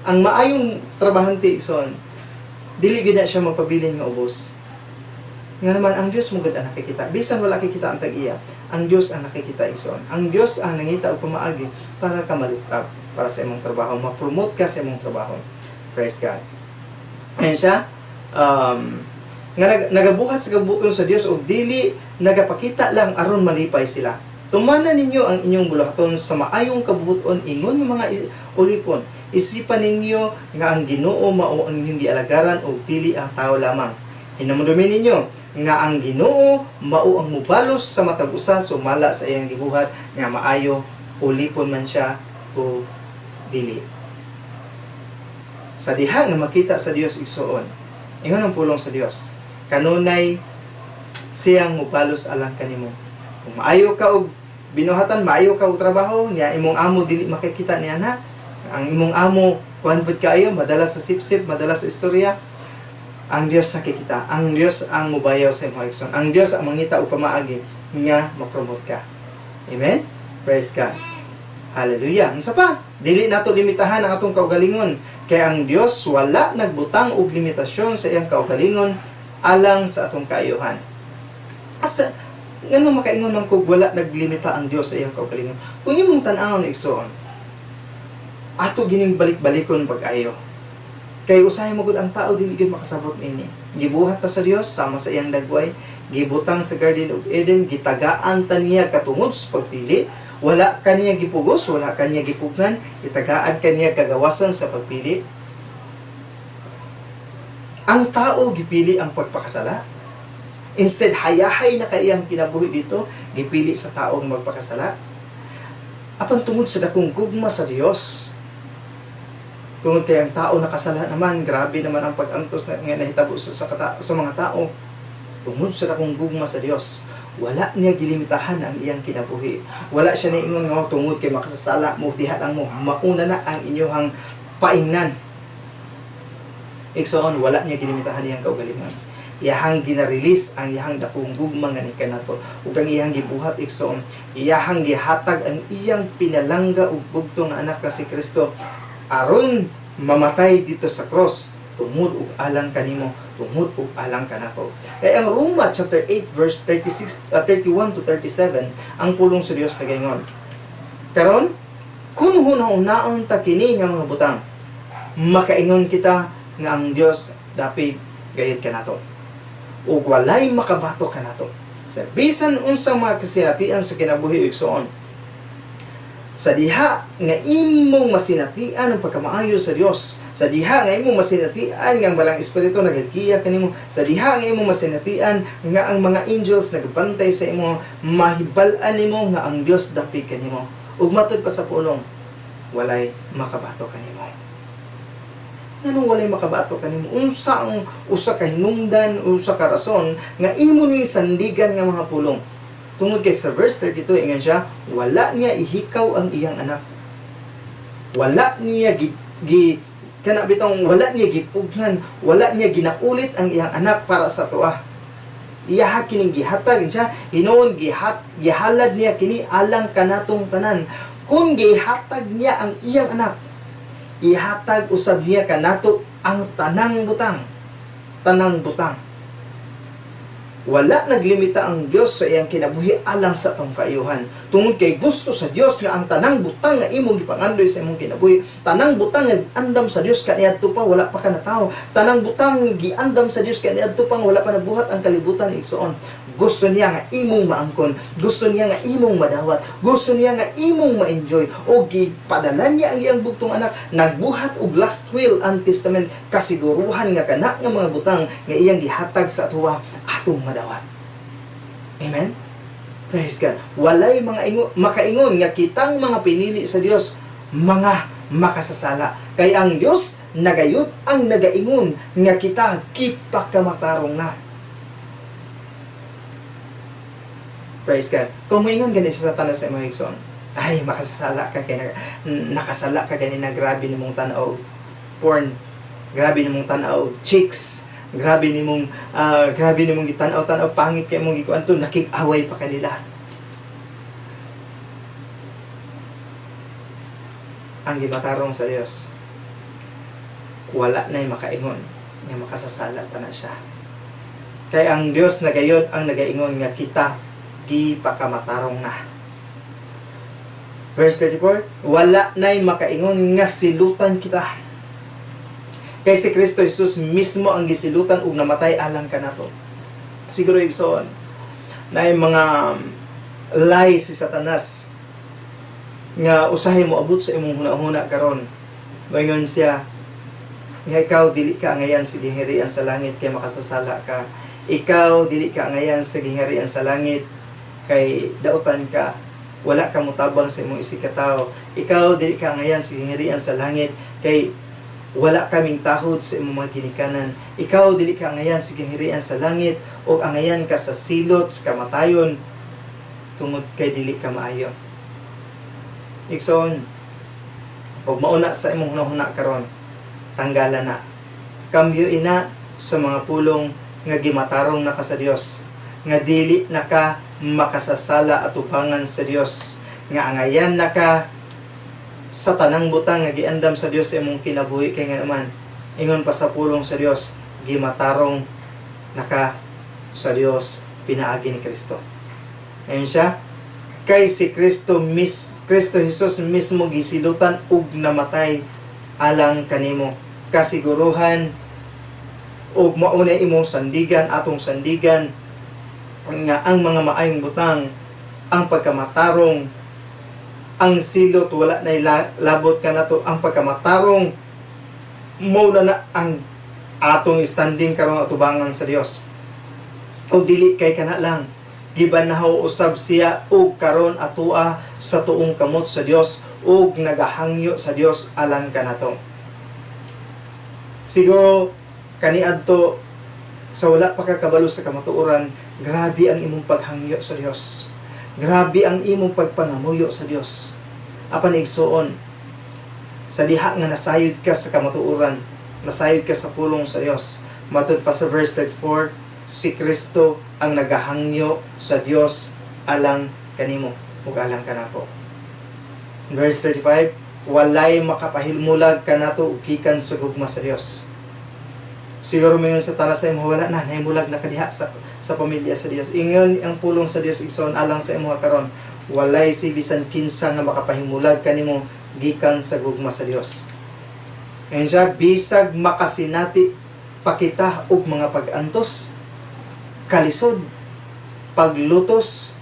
Ang maayong trabahante igsoon, dili gid na siya magpabilin nga ubos. Nga naman ang Dios mo gud ang nakikita. Bisan wala kikita ang tag-iya, ang Dios ang nakikita igsoon. Ang Dios ang nangita og pamaagi para ka malipap para sa imong trabaho, ma-promote ka sa imong trabaho. Praise God. Ayan siya, nga nagabuhat sa kabuton sa Dios og dili nagapakita lang aron malipay sila. Tumanan ninyo ang inyong buluhaton sa maayong kabubuton ingon ng mga ulipon. Isipan ninyo nga ang Ginoo mao ang inyong gialagaran og dili ang tao lamang. Hinamdumi ninyo nga ang Ginoo mao ang mubalos sa matag usa sumala sa iyang gibuhat nga maayo ulipon man siya o dili. Sa diha nga makita sa Dios igsoon, ingon ang pulong sa Dios, kanunay siyang mubalos alang kanimo. Kung maayo ka og binuhatan, maayo ka og trabaho, niya imong amo dili makikita niya na. Ang imong amo kuan pud kaayo, madalas sa sipsip, madalas sa istorya. Ang Dios nakikita, ang Dios ang mubayaw sa imong igsoon, ang Dios ang mangita og pamaagi nga ma-promote ka. Amen. Praise God. Hallelujah. Unsa pa? Dili nato limitahan ang atong kaugalingon, kay ang Dios wala nagbutang og limitasyon sa iyang kaugalingon alang sa atong kaayuhan. Asa ngano makaingon man kog wala naglimita ang Dios sa iyang kaugalingon? Kung imong tan-awon igsoon, ato gining balik-balikon pag-ayo. Kay usahay mo gud ang tao dili gyud makasabot niini. Gibuhat ta sa Dios sama sa iyang dagway, gibutang sa Garden of Eden, gitagaan ta niya katungod sa pagpili. Wala kaniya gipugos, wala kaniya gipugnan, itagaan kaniya kagawasan sa pagpili. Ang tao gipili ang pagpakasala. Instead, hayahay na kayang kinabuhi dito, gipili sa taong magpakasala. Apan tungod sa dakong gugma sa Dios, tungod kay ang tao nakasala naman, grabe naman ang pag-antos na nahitabo sa mga tao. Tungod sa dakong gugma sa Dios, wala niya gilimitahan ang iyang kinabuhi. Wala siya niingon nga tungod kay makasasala mo, diha lang mo, mauna na ang inyong paingnan. Igsoon, wala niya gilimitahan iyang kaugalingon. Iyahang ginarelease ang iyang dakong gugma nga ni kanato. Ug ang iyang gibuhat igsoon, iyahang gihatag ang iyang pinalangga ug bugtong nga anak na si Kristo aron mamatay dito sa cross tungod ug alang kanimo, tungod ug alang kanako. Kaya ang Roma chapter 8 verse 31 to 37 ang pulong sa Dios nagaingon. Karon kun hunahon ta kini nga mga butang, makaingon kita nga ang Dios dapit gayud kanato. Ug walay makabato kanato. Sa bisan unsang mga kasinatian sa kinabuhi igsoon, sa diha nga imong masinatian ang pagkamaayo sa Dios, sa diha nga imong masinatian nga ang balang espiritu nagagiya kanimo, sa diha nga imong masinatian nga ang mga angels nagbantay sa imo, mahibal-an nimo nga ang Dios dapit kanimo. Ug matud pa sa pulong, walay makabato kanimo. Anong walay makabato kanimo? Unsa ang usa ka hinungdan, usa ka rason nga imo ni sandigan nga mga pulong? Tungod kay sa verse 32 ingon siya, wala niya ihikaw ang iyang anak. Wala niya wala niya gipugnan, wala niya ginaulit ang iyang anak para sa tuwa. Iyaha kining gihatag siya, hinuon gihalad niya kini alang kanatong tanan. Kung gihatag niya ang iyang anak, ihatag usab niya kanato ang tanang butang. Tanang butang. Wala naglimita ang Dios sa iyang kinabuhi alang sa atong kaayuhan. Tungod kay gusto sa Dios nga ang tanang butang nga imong gipangandoy sa imong kinabuhi, tanang butang nga giandam sa Dios kaniadto pa wala pa ka natawo, tanang butang nga giandam sa Dios kaniadto pa wala pa nabuhat ang kalibutan igsoon. Gusto niya nga imong maangkon, gusto niya nga imong madawat, gusto niya nga imong ma-enjoy, o gipadala niya ang iyang bugtong anak, nagbuhat og last will and testament, kasiguruhan nga kana nga mga butang nga iyang gihatag sa atuwa atong madawat. Amen? Praise God. Walay mga makaingon nga kitang mga pinili sa Dios, mga makasasala. Kay ang Dios nagayud ang nagaingon nga kita kipakamatarong na. Praise God. Kung moingon gani sa Satanas sa imong igsoon, ay makasasala ka kay nakasala ka gani na grabe nimong tan-aw porn, grabe nimong tan-aw chicks, grabe nimong gitan-aw pangit kay mong gikuan to, nakig-away pa kanila. Ang gimatarong sa Dios, wala na'y makaingon nga makasasala pa na siya. Kay ang Dios nagayod ang nagaingon nga kita di pakamatarong na. Verse 34, wala na'y makaingon nga silutan kita. Kay si Kristo Jesus mismo ang gisilutan ug namatay alang kanato. Siguro igsoon na mga lie si Satanas nga usahay mo abot sa imong hunahuna karon. Moingon siya nga ikaw dili ka ngayan sa gingharian sa langit kay makasasala ka. Ikaw dili ka ngayan sa gingharian sa langit kay dautan ka, wala ka mutabang sa imong isig ka tawo. Ikaw dili ka ngayan sa gingharian sa langit kay wala kaming tahod sa imong mga ginikanan. Ikaw dili ka ngayan sa gingharian sa langit o angayan ka sa silot sa kamatayon tungod kay dili ka maayo. Igsoon, pag mauna sa imong hunahuna karon, tanggalan na. Kambyo ina sa mga pulong nga gimatarong naka sa Dios, nga dili naka makasasala at ubangan sa Dios, nga angayan naka sa tanang butang nga giandam sa Dios imong kinabuhi, kay nga naman ingon pa sa pulong sa Dios, gimatarong naka sa Dios pinaagi ni Kristo. Ayun siya, kay si Kristo Jesus mismo gisilutan ug namatay alang kanimo, kasiguruhan ug mauna imong sandigan, atong sandigan, nga ang mga maayong butang, ang pagkamatarong, ang silot wala na labot ka na to, ang pagkamatarong mo na ang atong standing karon atubangan sa Dios. O dili kay kana lang, gibanahaw usab siya og karon atua sa tuong kamot sa Dios ug nagahangyo sa Dios alang kanato. Siguro kaniadto sa wala pa kakabalo sa kamatuoran, grabe ang imong paghangyo sa Dios. Grabe ang imong pagpangamuyo sa Dios. Apan igsuon, sa diha nga nasayod ka sa kamatuoran, nasayod ka sa pulong sa Dios. Matud pa sa verse 34, si Kristo ang nagahangyo sa Dios alang kanimo ug alang kanako. Verse 35, walay makapahilmulag kanato ug gikan sa gugma sa Dios. Siguro mayon sa tanas sa imo wala na nahimulag na kadiha sa pamilya sa Dios. Ingon ang pulong sa Dios igsoon alang sa imo karon, walay si bisan kinsa nga makapahimulag kanimo gikan sa gugma sa Dios. Ayun siya, bisag makasinati pakita og mga pag-antos, kalisod, paglutos,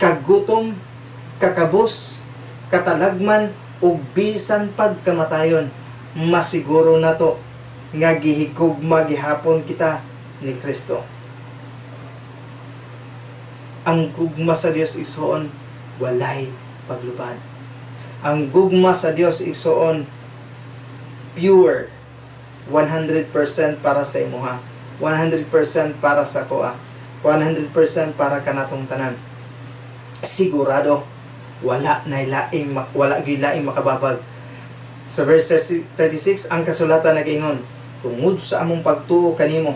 kagutom, kakabus, katalagman, ug bisan pagkamatayon, masiguro nato nga gihigugma gihapon kita ni Kristo. Ang gugma sa Dios igsoon walay paglubad. Ang gugma sa Dios igsoon pure, 100% para sa imuha, 100% para sa koa, 100% para kanatong tanan. Sigurado wala gyud laing makababag. Sa verse 36 ang kasulatan nag-ingon, tungod sa among pagtuo kanimo,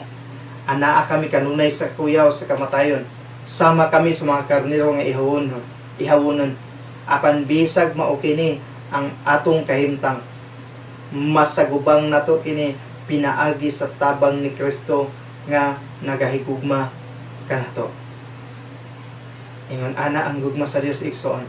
anaa kami kanunay sa kuyaw sa kamatayon, sama kami sa mga karnero nga ihawonon. Apan bisag mao kini ang atong kahimtang, masagubang nato kini pinaagi sa tabang ni Kristo nga nagahigugma kanato. Ingon ana ang gugma sa Dios igsoon,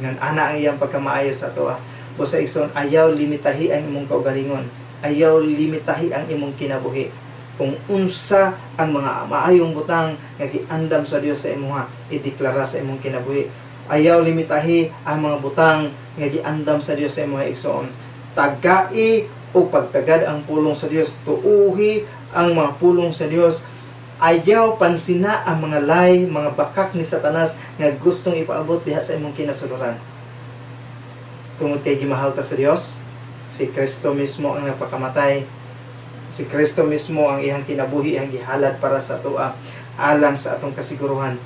ingon ana ang iyang pagkamaayo sa toa. Busa igsoon, ayaw limitahi ang imong kaugalingon, ayaw limitahi ang imong kinabuhi. Kung unsa ang mga maayong butang nga giandam sa Dios sa imuha, ideklara sa imong kinabuhi. Ayaw limitahi ang mga butang nga giandam sa Dios sa imuha igsoon. Tagai o pagtagad ang pulong sa Dios, tuuhi ang mga pulong sa Dios. Ayaw pansina ang mga lay, mga bakak ni Satanas nga gustong ipaabot diha sa imong kinasuluran. Tungod kay gimahal ta sa Dios, si Kristo mismo ang nagpakamatay. Si Kristo mismo ang iyang kinabuhi, ang gihalad para sa tua, alang sa atong kasiguruhan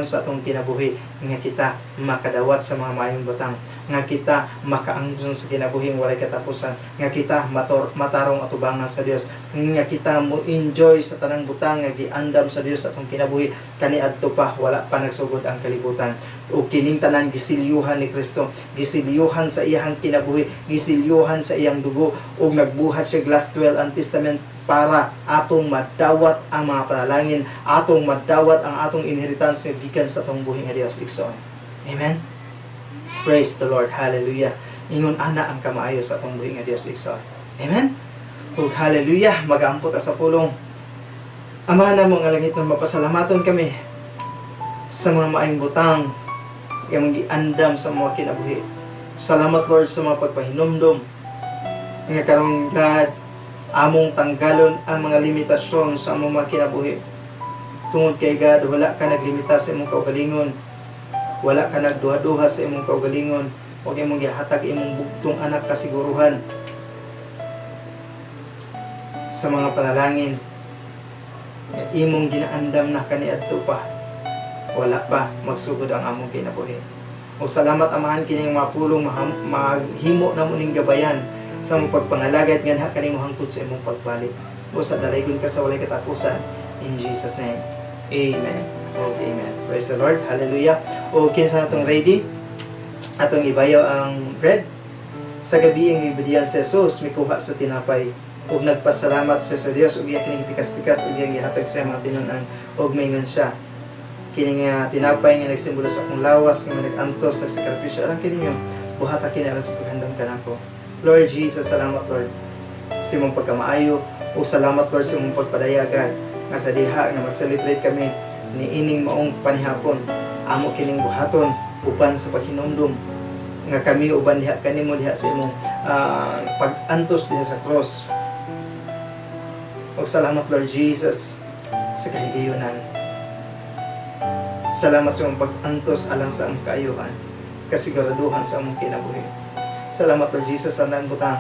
sa atong kinabuhi, nga kita makadawat sa mga maayong butang, nga kita makaanggon sa kinabuhing walay katapusan, nga kita matarong atubangan sa Dios, nga kita mo enjoy sa tanang butang nga giandam sa Dios sa atong kinabuhi, kaniadto pa wala pa nagsugod ang kalibutan. O kining tanan gisilyuhan ni Kristo, gisilyuhan sa iyang kinabuhi, gisilyuhan sa iyang dugo, ug nagbuhat siya last 12 ang testament para atong madawat ang mga panalangin, atong madawat ang atong inheritance gikan sa atong buhing nga Dios igsoon. Amen. Praise the Lord. Hallelujah. Ingon ana ang kamaayo sa atong buhing nga Dios igsoon. Amen. Ug hallelujah, mag-ampot sa pulong. Ama na mo nga langit, mapasalamaton kami sa mga maayong butang nga magiandam sa mga kinabuhi. Salamat Lord sa mga pagpahinomdom nga karon God among tanggalon ang mga limitasyon sa among mga kinabuhi. Tungod kay God, wala ka naglimita sa imong kaugalingon, wala ka nagduha-duha sa imong kaugalingon, huwag imong gihatag imong bugtong anak kasiguruhan sa mga panalangin. Imong ginaandam na kaniadto pa, wala pa magsugod ang among kinabuhi. O salamat amahan kining mga pulong maghimo na muning gabayan sa mong pagpangalagad nga kanimo hangtod sa imong pagbalik. Usa dalaygon ka sa walay katapusan. In Jesus name. Amen. Okay, amen. Praise the Lord. Hallelujah. Okay, sa atong ready. Atong ibayaw ang bread. Sa gabi ang ibigyan si Jesus, mikuha sa tinapay. Ug nagpasalamat siya sa Dios ug iya kining pikas-pikas ug iya gihatag sa mga tinunan ug maingon siya. Kini nga tinapay nga nagsimbolo sa akong lawas nga nag-antos nagsakripisyo alang kini nga buhata kini alang sa paghandom kanako. Lord Jesus, salamat Lord sa imong pagkamaayo ug salamat Lord sa imong pagpadayagan nga sa diha nga mag-celebrate kami ni ining maong panihapon. Amo kining buhaton uban sa paghinumdum nga kami uban diha kanimo diha sa imong pag-antos diha sa cross. Ug salamat Lord Jesus sa kahigayonan. Salamat sa imong pag-antos alang sa among kaayuhan, kasiguraduhan sa among kinabuhi. Salamat Lord Jesus sa nang butang.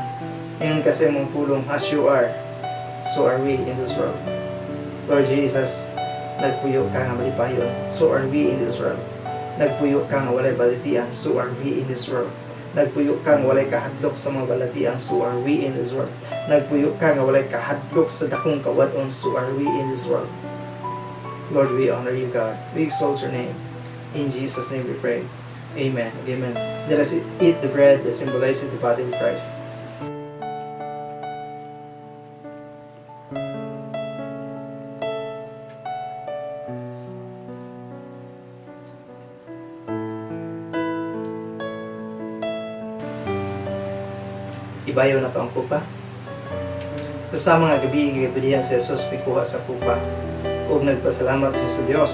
Ngayon kasi mong pulong, as you are, so are we in this world. Lord Jesus, nagpuyo ka nga malipayon, so are we in this world. Nagpuyo ka nga walay balitian, so are we in this world. Nagpuyo ka nga walay kahadlok sa mga balatian, so are we in this world. Nagpuyo ka nga walay kahadlok sa dakong kawadon, so are we in this world. Lord, we honor you, God. We exalt your name. In Jesus' name we pray. Amen. Amen. Let us eat the bread that symbolizes the body of Christ. Ibayaw na to ang kupa. Sa mga gabi, gabi si Jesus pikuha sa kupa. Ug nagpasalamat siya sa Dios.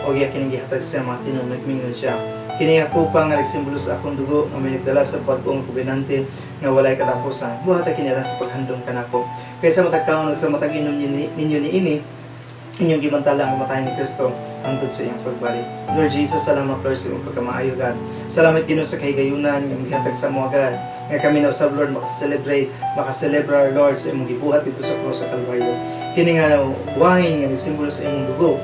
Ug iya kining gihatag sa mga tinunan nagmingon siya. Kini nga kupa nga nagsimbolo sa akong dugo nga may nagdala sa pag-ong kubinante nga walay katapusan. Buhata kini sa paghandom kanako. Kaya sa matag kaon sa matag inom ninyo niini inyong gimantala ang matahin ni Kristo hangtod sa iyang pagbalik. Lord Jesus, salamat Lord sa iyong pagkamaayo, God. Salamat Ginoo sa kahigayunan nga gihatag sa mga God. Nga kami na usab Lord makaselebrar Lord sa imong gibuhat dito sa cross sa Kalbaryo. Kini nga wine nga nagsimbolo sa imong dugo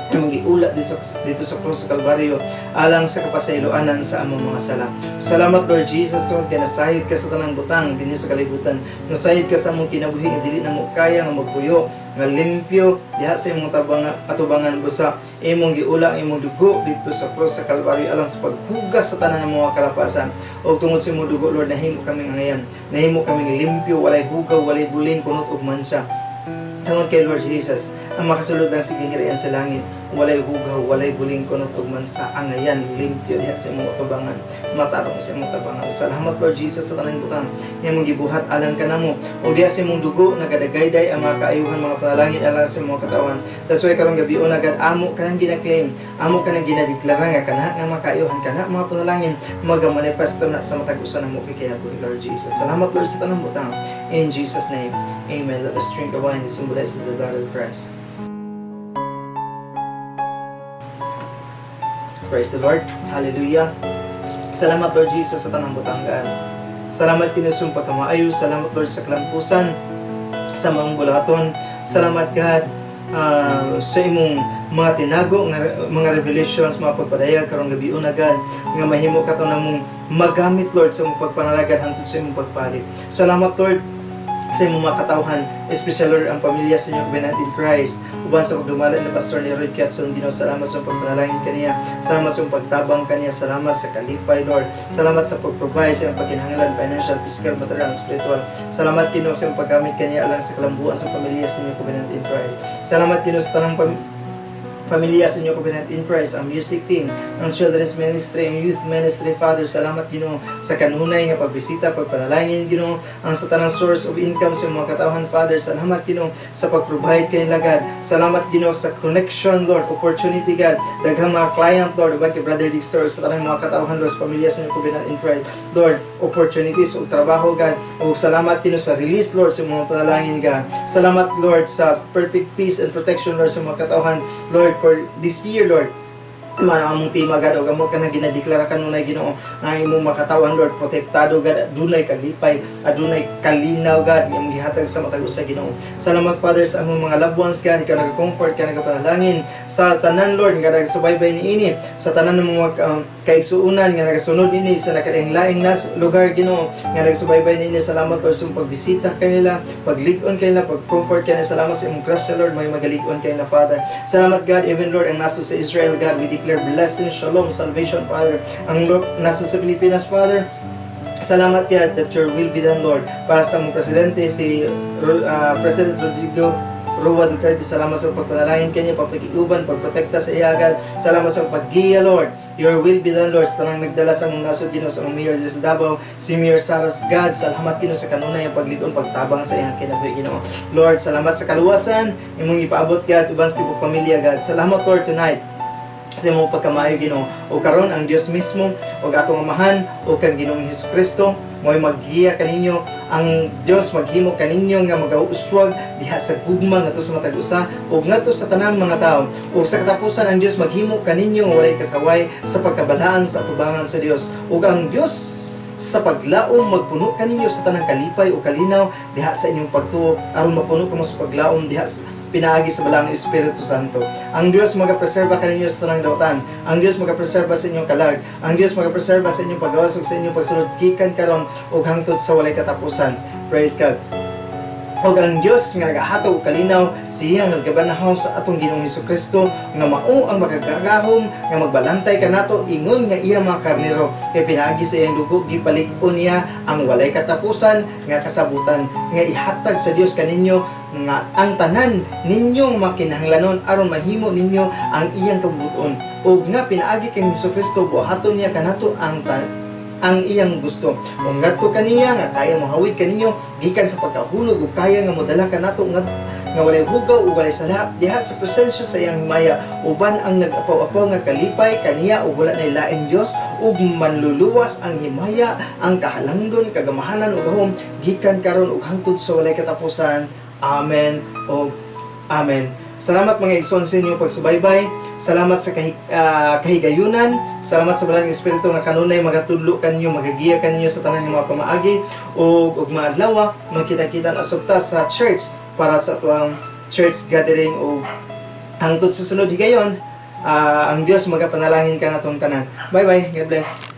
imong giula dito sa cross sa Kalbaryo alang sa kapasayloanan sa among mga sala. Salamat Lord Jesus, Lord, kay nasayod ka sa tanang butang dinhi sa kalibutan. Nasayod ka sa among kinabuhi nga dili na mo kaya nga magpuyo nga limpyo diha sa imong atubangan busa imong giula imong dugo dito sa cross sa Kalbaryo alang sa paghugas sa tanan ng mga kalapasan. O tungod sa imong dugo Lord, nahimo kaming angayan, nahimo kaming limpyo, walay hugaw, walay bulin, kunot ug mansa. Tungod kay Lord Jesus, ang makasulod lang sa gihirian sa langit, walay hugaw, walay buling kunot ug mansa, angayan, limpyo diha sa imong atubangan, matarong sa imong tabangan. Salamat Lord Jesus sa tanang butang nga imong gibuhat alang kanamo o diha sa imong dugo nagadagayday ang mga kaayuhan, mga panalangin alang sa imong katawan. That's why karong gabi una agad amo kanang gina-claim, amo kanang ginadeklara nga kana nga mga kaayuhan kana mga panalangin magamanifesto na sa matag usa namo kay kinabuhi Lord Jesus. Salamat Lord sa tanang butang. In Jesus' name, amen. Let us drink the wine that symbolizes the blood of Christ. Praise the Lord. Hallelujah. Salamat Lord Jesus sa tanang butanggan. Salamat kinusong pagkamaayo. Salamat Lord sa kalampusan, sa mga bulaton. Salamat God sa imong mga tinago, mga revelations, mga pagpadayag karong gabi una God, nga mahimo ka to namong magamit Lord sa imong pagpanalagad hangtod sa imong pagpalit. Salamat Lord sa imong mga katawhan, especially Lord ang pamilya sa inyong covenant in Christ. Uban sa pagdumala ni Pastor ni Roy Kiatson, Ginoo, salamat sa pagpanalangin kaniya, salamat sa pagtabang kaniya, salamat sa kalipay Lord, salamat sa pag-provide sa iyong pagkinahanglan, financial, physical, material, spiritual. Salamat Ginoo sa iyong paggamit kaniya alang sa kalambuan sa pamilya sa inyong covenant in Christ. Salamat Ginoo sa tanang pamilya sa inyo covenant in Christ, ang music team, ang children's ministry, ang youth ministry. Father, salamat Ginoo sa kanunay nga pagbisita, pagpanalangin Ginoo, ang sa tanang source of income sa mga katawhan. Father, salamat Ginoo sa pag-provide kay lagad. Salamat Ginoo sa connection Lord, opportunity God, daghang mga client Lord, uban kay Brother Dexter sa tanang mga katawhan Lord, sa pamilya sa inyo covenant in Christ Lord, opportunities o trabaho God. O salamat Ginoo sa release Lord sa mga panalangin God. Salamat Lord sa perfect peace and protection Lord sa mga katawhan Lord for this year Lord. Man among tima God, og amo ka na ginadeklara kanunay Ginoo nga imong makatawan Lord, protektado God, adunay kalipay, adunay kalinaw God, imong gihatag sa matag usa Ginoo. Salamat Father sa among mga loved ones God, ikaw nag-comfort ka, nagapanalangin sa tanan Lord nga nagsubaybay niini, sa tanan ng mga kaigsuunan nga nagasunod ini sa nakalaing-laing nas lugar Ginoo nga nagsubaybay nini. Salamat Lord sa pagbisita kanila, paglig-on kanila, pag-comfort kanila. Salamat sa imong grasya Lord, may magalig-on kanila Father. Salamat God, even Lord ang nasa sa Israel God, we declare blessing, shalom, salvation Father. Ang Lord nasa sa Pilipinas Father, salamat God that your will be done Lord. Para sa mong presidente si President Rodrigo Roa Duterte, salamat sa pagpanalangin kanya, pagpakiuban, pagprotekta sa iya God. Salamat sa paggiya Lord. Your will be done Lord. Sa tanang nagdala sa mong nasod Ginoo, sa mong mayor sa Davao, si Mayor Saras God, salamat Ginoo sa kanunay ang pagligon, pagtabang sa iyang kinabuhi Ginoo. Lord, salamat sa kaluwasan imong ipaabot God uban sa tibok pamilya God. Salamat Lord tonight sa imong pagkamayo Ginoo. O karon ang Dios mismo o atong amahan o kang Ginoong Hesukristo mo'y maggiya kaninyo. Ang Dios maghimo kaninyo nga magauswag diha sa gugma ngadto sa matag usa o ngadto sa tanang mga tao. O sa katapusan ang Dios maghimo kaninyo nga walay kasaway sa pagkabalaan sa atubangan sa Dios. O ang Dios sa paglaom magpuno kaninyo sa tanang kalipay o kalinaw diha sa inyong pagtuo aron mapuno kamo sa paglaom diha pinaagi sa balang Espiritu Santo. Ang Diyos magapreserba kaninyo sa tanang dautan. Ang Diyos magapreserba sa inyong kalag. Ang Diyos magapreserba sa inyong paggawas ug sa inyong pagsunod gikan karon ug hangtod sa walay katapusan. Praise God. O ang Diyos nga nagahatag og kalinaw siya nga gabanahaw sa atong Ginoong Hesukristo nga mao ang makagagahom nga magbalantay kanato ingon nga iya mga karnero kay pinaagi sa iyang dugo gipalig-on niya ang walay katapusan nga kasabutan nga ihatag sa Dios kaninyo nga ang tanan ninyong makinahanglanon aron mahimo ninyo ang iyang kabubuton ug nga pinaagi kay Hesukristo buhaton niya kanato ang iyang gusto. Kung ngadto kaniya nga kaya mohawid kaninyo gikan sa pagkahulog ug kaya nga modala kanato nga walay hugaw ug walay sala diha sa presensya sa iyang maya uban ang nag-apaw-apaw nga kalipay kaniya ug wala nay laing Dios ug manluluwas ang himaya, ang kahalangdon, kagamahanan ug gahom gikan karon ug hangtod sa walay katapusan. Amen o Amen. Salamat mga igsoon sa inyong pagsubaybay. Salamat sa kahigayunan. Salamat sa balang Espiritu nga kanunay magatudlo kanyo, magagiya kanyo sa tanan ng mga pamaagi ug maadlaw magkita-kita asubta sa church para sa tuang church gathering ug hangtod susunod higayon ang Dios magapanalangin ka natong tanan. Bye bye. God bless.